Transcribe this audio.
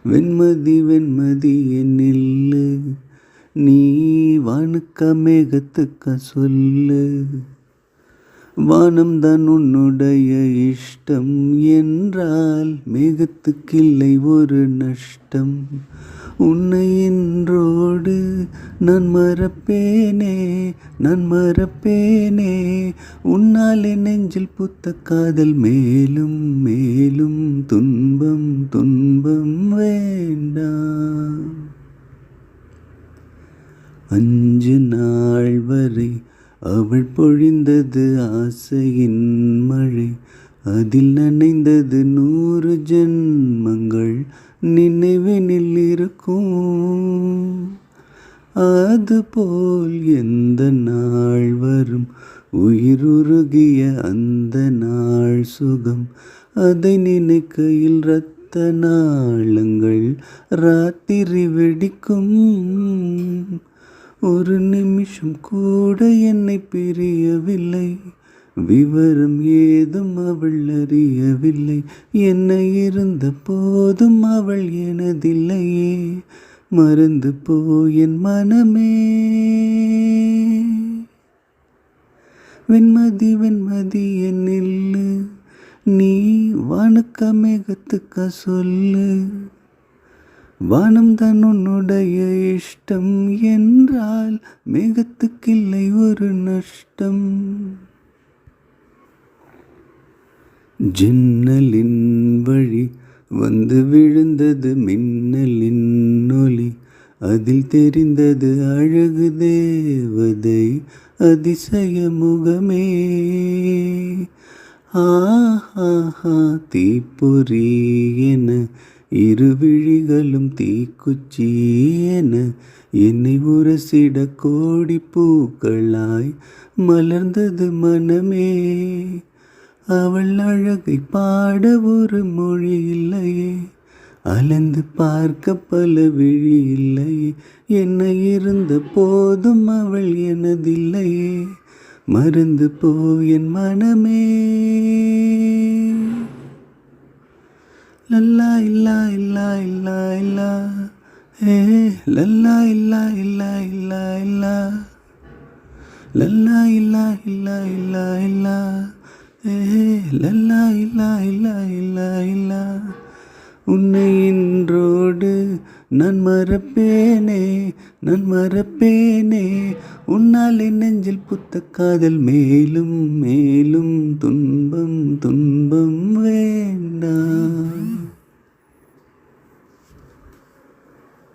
வெண்மதி வெண்மதி என்னில்லு நீ வானுக்கா மேகத்துக்கா சொல்லு. வானம்தான் உன்னுடைய இஷ்டம் என்றால் மேகத்துக்கில்லை ஒரு நஷ்டம். உன்னை இன்றோடு நான் மறப்பேனே நான் மறப்பேனே உன்னாலே நெஞ்சில் புத்த காதல் மேலும் மேலும் துன்பம் துன்பம் வேண்டாம். 5 நாள் வரை அவள் பொழிந்தது ஆசையின் மழை. அதில் நனைந்தது 100 ஜென்மங்கள் நினைவினில் இருக்கும். அதுபோல் எந்த நாள் வரும் உயிருருகிய அந்த நாள் சுகம். அதை நினைக்கையில் இரத்த நாளங்கள் ராத்திரி வெடிக்கும். ஒரு நிமிஷம் கூட என்னை பிரியவில்லை. விவரம் ஏதும் அவள் அறியவில்லை. என்னை இருந்த போதும் அவள் எனதில்லையே. மறந்து போய் என் மனமே. வெண்மதி வெண்மதி என்னில்லு நீ வானுக்கா மேகத்துக்கா சொல்லு. வானம்தான் உன்னுடைய இஷ்டம் என்றால் மேகத்துக்கில்லை ஒரு நஷ்டம். ஜன்னலின் வழி வந்து விழுந்தது மின்னலின் ஒளி. அதில் தெரிந்தது அழகு தேவதை அதிசய முகமே. ஆஹா தீப்பொறி என இரு விழிகளும் தீக்குச்சி என என்னை உரசிட கோடி பூக்களாய் மலர்ந்தது மனமே. அவள் அழகை பாட ஒரு மொழி இல்லையே. அலந்து பார்க்க பல விழி இல்லையே. என்னை இருந்த போதும் அவள் எனதில்லையே. மறந்து போய் என் மனமே. லல்லா இல்லா இல்லா இல்லா இல்லா ஏ லல்லா இல்லா இல்லா இல்லா இல்லா லல்லா இல்லா இல்லா இல்லா இல்லா ஏ லல்லா இல்லா இல்லா இல்லா இல்லா. உன்னை இன்றோடு நான் மறப்பேனே நான் மறப்பேனே உன்னாலே நெஞ்சில் புத்த காதல் மேலும் மேலும் துன்பம் துன்பம் வேண்டாம்.